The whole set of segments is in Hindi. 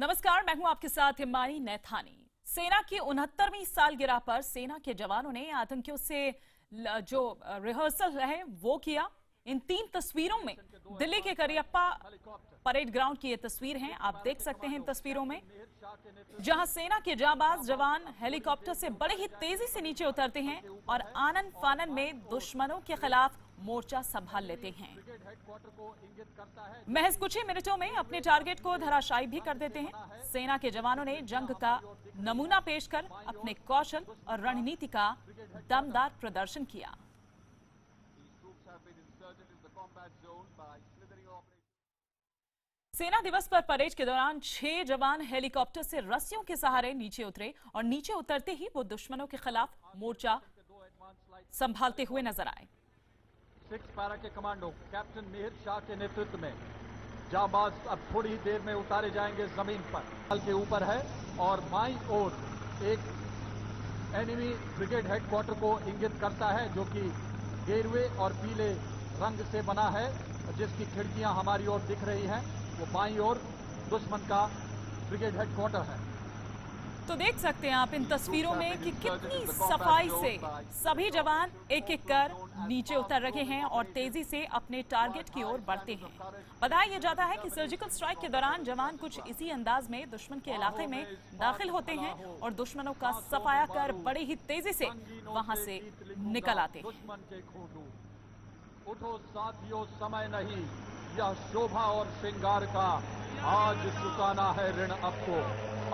नमस्कार, मैं हूं आपके साथ हिमानी नैथानी। सेना की 69वीं सालगिरह पर सेना के जवानों ने आतंकियों से जो रिहर्सल रहे वो किया। इन 3 तस्वीरों में दिल्ली के करियप्पा परेड ग्राउंड की ये तस्वीर हैं। आप देख सकते हैं इन तस्वीरों में जहां सेना के जांबाज जवान हेलीकॉप्टर से बड़े ही तेजी से नीचे उतरते हैं और आनन फानन में दुश्मनों के खिलाफ मोर्चा संभाल लेते हैं। महज कुछ ही मिनटों में अपने टारगेट को धराशायी भी कर देते हैं। सेना के जवानों ने जंग का नमूना पेश कर अपने कौशल और रणनीति का दमदार प्रदर्शन किया। सेना दिवस पर परेड के दौरान 6 जवान हेलीकॉप्टर से रस्सियों के सहारे नीचे उतरे और नीचे उतरते ही वो दुश्मनों के खिलाफ मोर्चा संभालते हुए नजर आए। 6 पैरा के कमांडो कैप्टन मिहिर शाह के नेतृत्व में जांबाज अब थोड़ी ही देर में उतारे जाएंगे जमीन पर। हल के ऊपर है और बाईं ओर एक एनिमी ब्रिगेड हेडक्वार्टर को इंगित करता है, जो कि गेरुए और पीले रंग से बना है, जिसकी खिड़कियां हमारी ओर दिख रही हैं। वो बाईं ओर दुश्मन का ब्रिगेड हेडक्वार्टर है। तो देख सकते हैं आप इन तस्वीरों में कि कितनी सफाई से सभी जवान एक एक कर नीचे उतर रहे हैं और तेजी से अपने टारगेट की ओर बढ़ते हैं। बताया जाता है कि सर्जिकल स्ट्राइक के दौरान जवान कुछ इसी अंदाज में दुश्मन के इलाके में दाखिल होते हैं और दुश्मनों का सफाया कर बड़ी ही तेजी से वहां से निकल आते हैं। उठो साथियों, समय नहीं, यह शोभा और श्रृंगार का आज चुकाना है ऋण आपको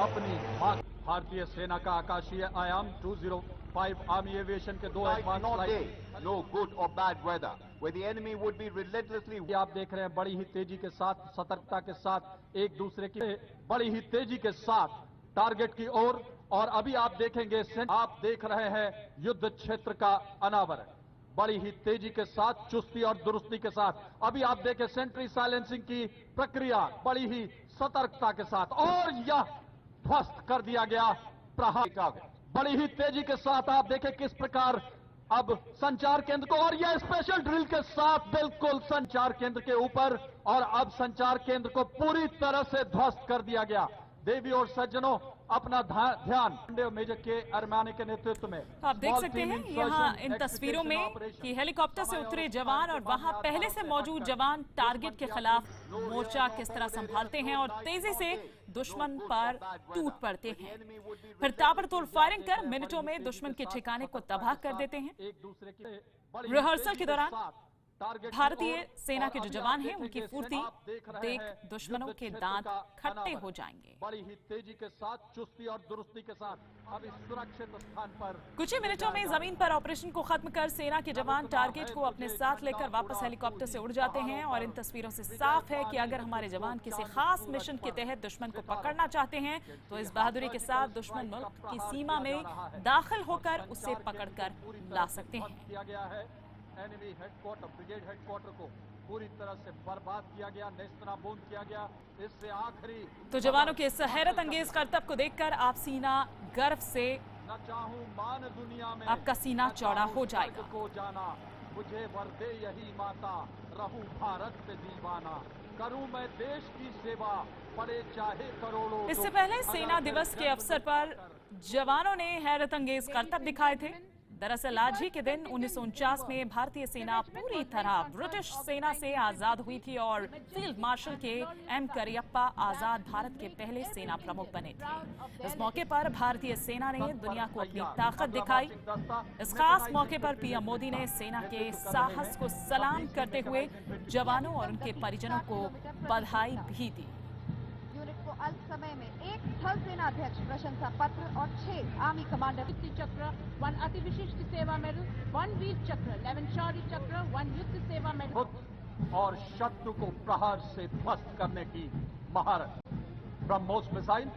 अपनी। भारतीय सेना का आकाशीय आयाम 205 आर्मी एविएशन के 2 advance flight. No good or bad weather, where the enemy would be relentlessly. आप देख रहे हैं बड़ी ही तेजी के साथ, सतर्कता के साथ एक दूसरे की बड़ी ही तेजी के साथ टारगेट की ओर। और अभी आप देखेंगे, आप देख रहे हैं युद्ध क्षेत्र का अनावरण बड़ी ही तेजी के साथ, चुस्ती और दुरुस्ती के साथ। अभी आप देखें सेंट्री साइलेंसिंग की प्रक्रिया बड़ी ही सतर्कता के साथ, और यह ध्वस्त कर दिया गया प्रहार बड़ी ही तेजी के साथ। आप देखें किस प्रकार अब संचार केंद्र को, और यह स्पेशल ड्रिल के साथ बिल्कुल संचार केंद्र के ऊपर, और अब संचार केंद्र को पूरी तरह से ध्वस्त कर दिया गया। देवी और सज्जनों, अपना ध्यान मेजर के अरमाने के नेतृत्व में। आप देख सकते हैं यहाँ इन तस्वीरों में कि हेलीकॉप्टर से उतरे जवान और वहां पहले से मौजूद जवान टारगेट के खिलाफ मोर्चा किस तरह संभालते हैं और तेजी से दुश्मन पर टूट पड़ते हैं। फिर ताबड़तोड़ फायरिंग कर मिनटों में दुश्मन के ठिकाने को तबाह कर देते हैं। रिहर्सल के दौरान भारतीय सेना के जो जवान हैं उनकी फुर्ती देख दुश्मनों के दांत खट्टे हो जाएंगे। बड़ी ही तेजी के साथ, चुस्ती और दुरुस्ती के साथ अब इस सुरक्षित स्थान पर कुछ ही मिनटों में जमीन पर ऑपरेशन को खत्म कर सेना के जवान टारगेट को अपने साथ लेकर वापस हेलीकॉप्टर से उड़ जाते हैं। और इन तस्वीरों से साफ है कि अगर हमारे जवान किसी खास मिशन के तहत दुश्मन को पकड़ना चाहते हैं तो इस बहादुरी के साथ दुश्मन मुल्क की सीमा में दाखिल होकर उसे पकड़कर ला सकते हैं। एनिमी हेडक्वार्टर, ब्रिगेड हेडक्वार्टर को पूरी तरह से बर्बाद किया गया, नेस्तनाबूद किया गया। इससे आखिरी तो जवानों के इस हैरत अंगेज करतब को देखकर आप सीना गर्व से न चाहूं मान दुनिया में, आपका सीना चौड़ा हो जाएगा। को जाना मुझे वर दे यही माता, रहूं भारत पे दीवाना, करूं मैं देश की सेवा, पड़े चाहे करोड़ों। इससे पहले सेना दिवस के अवसर पर जवानों ने हैरत अंगेज करतब दिखाए थे। दरअसल आज ही के दिन 1949 में भारतीय सेना पूरी तरह ब्रिटिश सेना से आजाद हुई थी और फील्ड मार्शल के एम करियप्पा आजाद भारत के पहले सेना प्रमुख बने थे। इस मौके पर भारतीय सेना ने दुनिया को अपनी ताकत दिखाई। इस खास मौके पर पीएम मोदी ने सेना के साहस को सलाम करते हुए जवानों और उनके परिजनों को बधाई भी दी। अल्प समय में 1 थल सेना अध्यक्ष प्रशंसा पत्र और 6 आर्मी कमांडर चक्र, 1 अति विशिष्ट सेवा मेडल, 1 वीर चक्र, 11 शौर्य चक्र, 1 युद्ध सेवा मेडल और शत्रु को प्रहार से ध्वस्त करने की महारत। ब्रह्मोस मिसाइल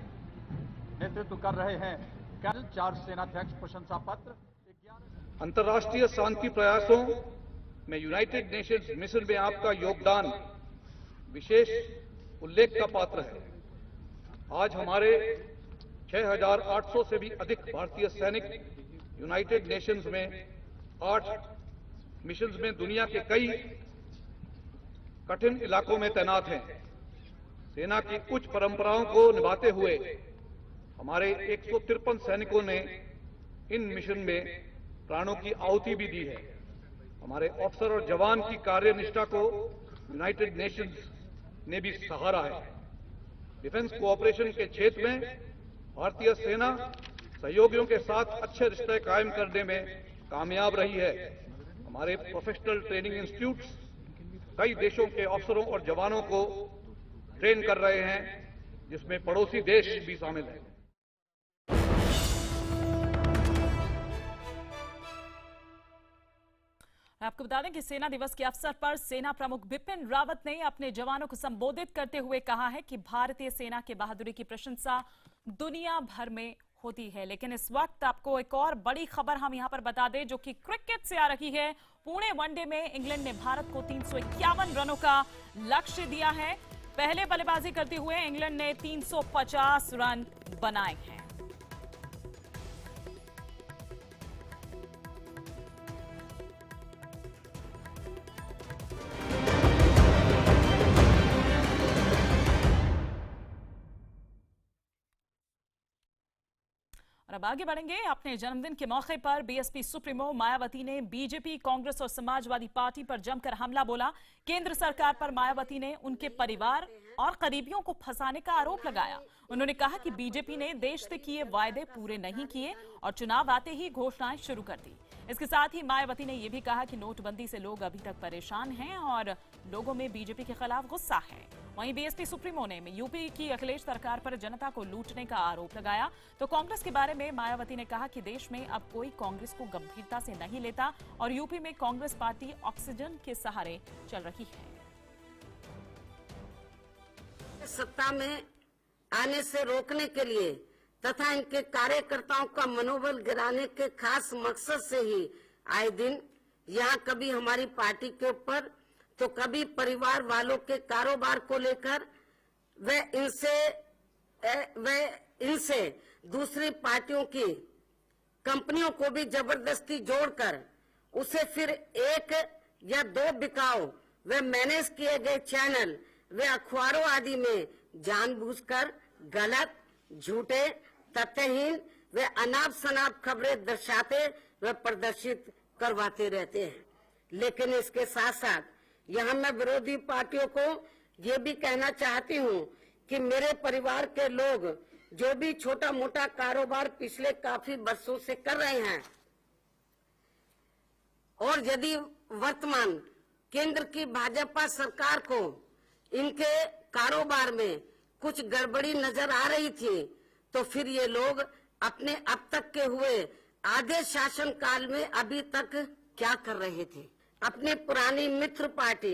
नेतृत्व कर रहे हैं 4 सेनाध्यक्ष प्रशंसा पत्र। अंतर्राष्ट्रीय शांति प्रयासों में यूनाइटेड नेशंस मिशन में आपका योगदान विशेष उल्लेख का पात्र है। आज हमारे 6,800 से भी अधिक भारतीय सैनिक यूनाइटेड नेशंस में 8 मिशंस में दुनिया के कई कठिन इलाकों में तैनात हैं। सेना की उच्च परंपराओं को निभाते हुए हमारे 153 सैनिकों ने इन मिशन में प्राणों की आहुति भी दी है। हमारे अफसर और जवान की कार्यनिष्ठा को यूनाइटेड नेशंस ने भी सहारा है। डिफेंस कोऑपरेशन के क्षेत्र में भारतीय सेना सहयोगियों के साथ अच्छे रिश्ते कायम करने में कामयाब रही है। हमारे प्रोफेशनल ट्रेनिंग इंस्टीट्यूट्स कई देशों के अफसरों और जवानों को ट्रेन कर रहे हैं, जिसमें पड़ोसी देश भी शामिल हैं। आपको बता दें कि सेना दिवस के अवसर पर सेना प्रमुख बिपिन रावत ने अपने जवानों को संबोधित करते हुए कहा है कि भारतीय सेना की बहादुरी की प्रशंसा दुनिया भर में होती है। लेकिन इस वक्त आपको एक और बड़ी खबर हम यहां पर बता दें, जो कि क्रिकेट से आ रही है। पुणे वनडे में इंग्लैंड ने भारत को 351 रनों का लक्ष्य दिया है। पहले बल्लेबाजी करते हुए इंग्लैंड ने 350 रन बनाए हैं। और अब आगे बढ़ेंगे। अपने जन्मदिन के मौके पर बीएसपी सुप्रीमो मायावती ने बीजेपी, कांग्रेस और समाजवादी पार्टी पर जमकर हमला बोला। केंद्र सरकार पर मायावती ने उनके परिवार और करीबियों को फंसाने का आरोप लगाया। उन्होंने कहा कि बीजेपी ने देश से किए वायदे पूरे नहीं किए और चुनाव आते ही घोषणाएं शुरू कर दी। इसके साथ ही मायावती ने यह भी कहा कि नोटबंदी से लोग अभी तक परेशान हैं और लोगों में बीजेपी के खिलाफ गुस्सा है। वहीं बीएसपी सुप्रीमो ने यूपी की अखिलेश सरकार पर जनता को लूटने का आरोप लगाया। तो कांग्रेस के बारे में मायावती ने कहा कि देश में अब कोई कांग्रेस को गंभीरता से नहीं लेता और यूपी में कांग्रेस पार्टी ऑक्सीजन के सहारे चल रही है। सत्ता में आने से रोकने के लिए तथा इनके कार्यकर्ताओं का मनोबल गिराने के खास मकसद से ही आए दिन यहाँ कभी हमारी पार्टी के ऊपर तो कभी परिवार वालों के कारोबार को लेकर वे इनसे दूसरी पार्टियों की कंपनियों को भी जबरदस्ती जोड़कर उसे फिर एक या दो बिकाऊ वे मैनेज किए गए चैनल वे अखबारों आदि में जानबूझकर गलत, झूठे, तथ्यहीन वे अनाप शनाप खबरें दर्शाते व प्रदर्शित करवाते रहते हैं। लेकिन इसके साथ साथ यहाँ मैं विरोधी पार्टियों को ये भी कहना चाहती हूँ कि मेरे परिवार के लोग जो भी छोटा मोटा कारोबार पिछले काफी वर्षों से कर रहे हैं और यदि वर्तमान केंद्र की भाजपा सरकार को इनके कारोबार में कुछ गड़बड़ी नजर आ रही थी, तो फिर ये लोग अपने अब तक के हुए आधे शासन काल में अभी तक क्या कर रहे थे। अपनी पुरानी मित्र पार्टी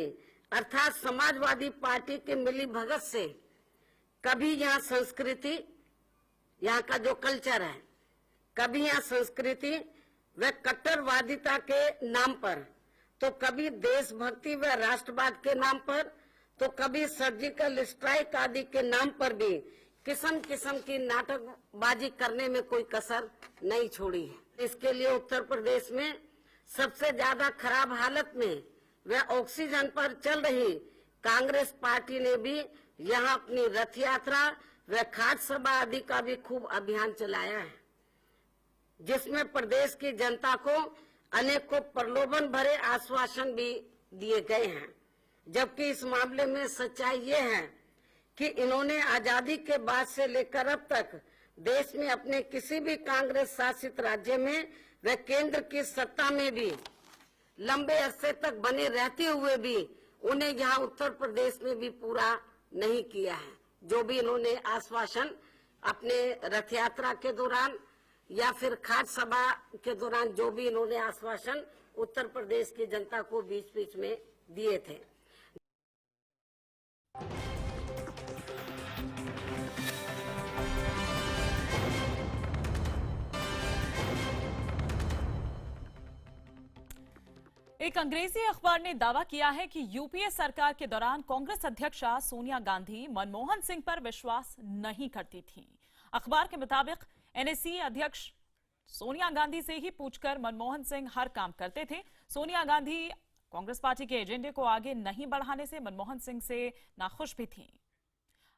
अर्थात समाजवादी पार्टी के मिली भगत से कभी यहाँ संस्कृति, यहाँ का जो कल्चर है, कभी यहाँ संस्कृति व कट्टरवादिता के नाम पर, तो कभी देशभक्ति व राष्ट्रवाद के नाम पर, तो कभी सर्जिकल स्ट्राइक आदि के नाम पर भी किस्म किस्म की नाटकबाजी करने में कोई कसर नहीं छोड़ी है। इसके लिए उत्तर प्रदेश में सबसे ज्यादा खराब हालत में व ऑक्सीजन पर चल रही कांग्रेस पार्टी ने भी यहाँ अपनी रथ यात्रा व खाट सभा आदि का भी खूब अभियान चलाया है, जिसमें प्रदेश की जनता को अनेकों प्रलोभन भरे आश्वासन भी दिए गए हैं। जबकि इस मामले में सच्चाई ये है कि इन्होंने आजादी के बाद से लेकर अब तक देश में अपने किसी भी कांग्रेस शासित राज्य में व केंद्र की सत्ता में भी लंबे अरसे तक बने रहते हुए भी उन्हें यहाँ उत्तर प्रदेश में भी पूरा नहीं किया है। जो भी इन्होंने आश्वासन अपने रथ यात्रा के दौरान या फिर खाट सभा के दौरान जो भी इन्होंने आश्वासन उत्तर प्रदेश की जनता को बीच बीच में दिए थे। एक अंग्रेजी अखबार ने दावा किया है कि यूपीए सरकार के दौरान कांग्रेस अध्यक्षा सोनिया गांधी मनमोहन सिंह पर विश्वास नहीं करती थीं। अखबार के मुताबिक एनएसी अध्यक्ष सोनिया गांधी से ही पूछकर मनमोहन सिंह हर काम करते थे। सोनिया गांधी कांग्रेस पार्टी के एजेंडे को आगे नहीं बढ़ाने से मनमोहन सिंह से नाखुश भी थीं।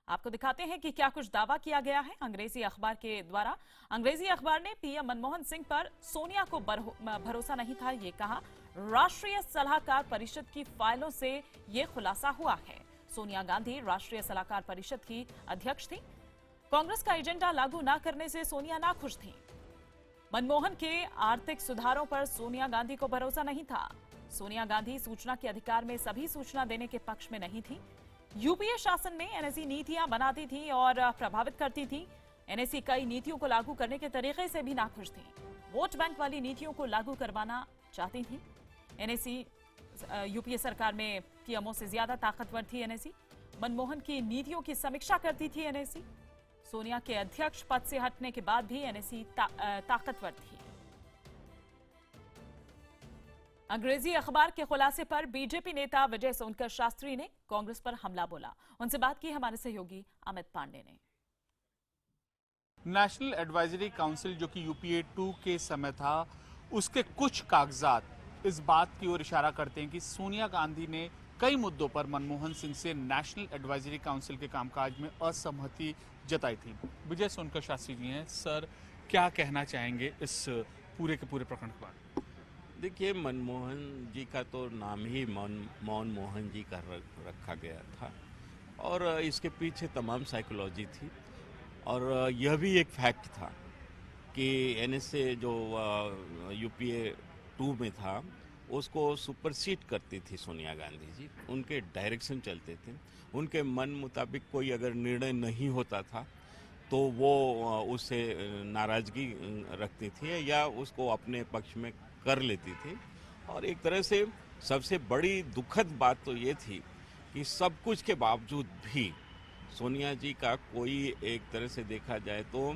आपको दिखाते हैं कि क्या कुछ दावा किया गया है अंग्रेजी अखबार के द्वारा। अंग्रेजी अखबार ने पीएम मनमोहन सिंह पर सोनिया को भरोसा नहीं था, ये कहा। राष्ट्रीय सलाहकार परिषद की फाइलों से ये खुलासा हुआ है। सोनिया गांधी राष्ट्रीय सलाहकार परिषद की अध्यक्ष थी। कांग्रेस का एजेंडा लागू न करने से सोनिया नाखुश थी। मनमोहन के आर्थिक सुधारों पर सोनिया गांधी को भरोसा नहीं था। सोनिया गांधी सूचना के अधिकार में सभी सूचना देने के पक्ष में नहीं थी। यूपीए शासन में एनएसी नीतियां बनाती थी और प्रभावित करती थी। एनएसी कई नीतियों को लागू करने के तरीके से भी नाखुश थी। वोट बैंक वाली नीतियों को लागू करवाना चाहती थी। एनएसी यूपीए सरकार में पीएमओ से ज्यादा ताकतवर थी। एनएसी मनमोहन की नीतियों की समीक्षा करती थी। एनएसी सोनिया के अध्यक्ष पद से हटने के बाद भी एनएसी ताकतवर थी। अंग्रेजी अखबार के खुलासे पर बीजेपी नेता विजय सोनकर शास्त्री ने कांग्रेस पर हमला बोला। उनसे बात की हमारे सहयोगी अमित पांडे ने। नेशनल एडवाइजरी काउंसिल जो कि यूपीए 2 के समय था, उसके कुछ कागजात इस बात की ओर इशारा करते हैं कि सोनिया गांधी ने कई मुद्दों पर मनमोहन सिंह से नेशनल एडवाइजरी काउंसिल के कामकाज में असहमति जताई थी। विजय सोनकर शास्त्री जी हैं। सर, क्या कहना चाहेंगे इस पूरे के पूरे प्रकरण के बारे? देखिए, मनमोहन जी का तो नाम ही मौन मोहन जी का रखा गया था और इसके पीछे तमाम साइकोलॉजी थी। और यह भी एक फैक्ट था कि एनएसए जो यूपीए 2 में था उसको सुपरसीड करती थी सोनिया गांधी जी। उनके डायरेक्शन चलते थे, उनके मन मुताबिक कोई अगर निर्णय नहीं होता था तो वो उससे नाराज़गी रखती थी या उसको अपने पक्ष में कर लेती थी। और एक तरह से सबसे बड़ी दुखद बात तो ये थी कि सब कुछ के बावजूद भी सोनिया जी का कोई एक तरह से देखा जाए तो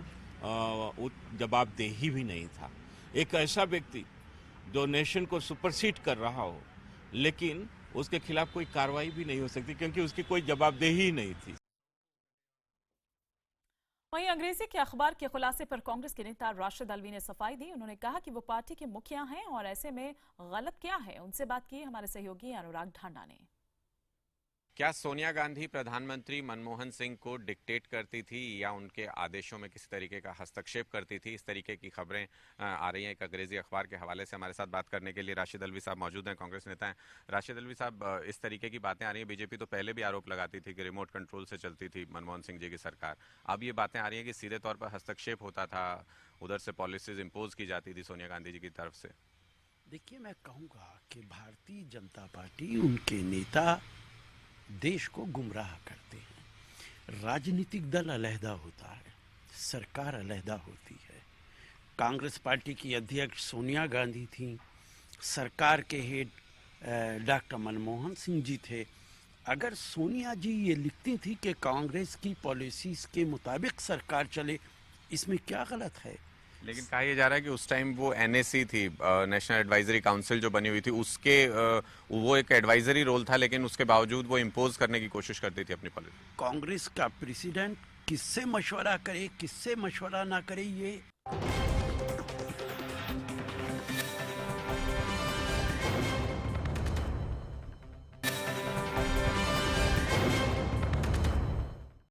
जवाबदेही भी नहीं था। एक ऐसा व्यक्ति जो नेशन को सुपरसीड कर रहा हो लेकिन उसके खिलाफ कोई कार्रवाई भी नहीं हो सकती क्योंकि उसकी कोई जवाबदेही ही नहीं थी। वहीं अंग्रेजी के अखबार के खुलासे पर कांग्रेस के नेता राशिद अल्वी ने सफाई दी। उन्होंने कहा कि वो पार्टी के मुखिया हैं और ऐसे में गलत क्या है। उनसे बात की हमारे सहयोगी अनुराग ढांडा ने। क्या सोनिया गांधी प्रधानमंत्री मनमोहन सिंह को डिक्टेट करती थी या उनके आदेशों में किसी तरीके का हस्तक्षेप करती थी? इस तरीके की खबरें आ रही हैं। एक अंग्रेजी अखबार के हवाले से हमारे साथ बात करने के लिए राशिद अल्वी साहब मौजूद हैं, कांग्रेस नेता हैं। राशिद अल्वी साहब, इस तरीके की बातें आ रही हैं। बीजेपी तो पहले भी आरोप लगाती थी कि रिमोट कंट्रोल से चलती थी मनमोहन सिंह जी की सरकार। अब ये बातें आ रही हैं कि सीधे तौर पर हस्तक्षेप होता था, उधर से पॉलिसीज इम्पोज की जाती थी सोनिया गांधी जी की तरफ से। देखिए, मैं कहूँगा कि भारतीय जनता पार्टी, उनके नेता देश को गुमराह करते हैं। राजनीतिक दल अलहदा होता है, सरकार अलहदा होती है। कांग्रेस पार्टी की अध्यक्ष सोनिया गांधी थी, सरकार के हेड डॉक्टर मनमोहन सिंह जी थे। अगर सोनिया जी ये लिखती थी कि कांग्रेस की पॉलिसीज के मुताबिक सरकार चले, इसमें क्या गलत है? लेकिन कहा यह जा रहा है कि उस टाइम वो एनएसी थी, नेशनल एडवाइजरी काउंसिल जो बनी हुई थी, उसके वो एक एडवाइजरी रोल था, लेकिन उसके बावजूद वो इम्पोज करने की कोशिश करती थी अपनी पॉलिसी। कांग्रेस का प्रेसिडेंट किससे मशवरा करे, किससे मशवरा ना करे, ये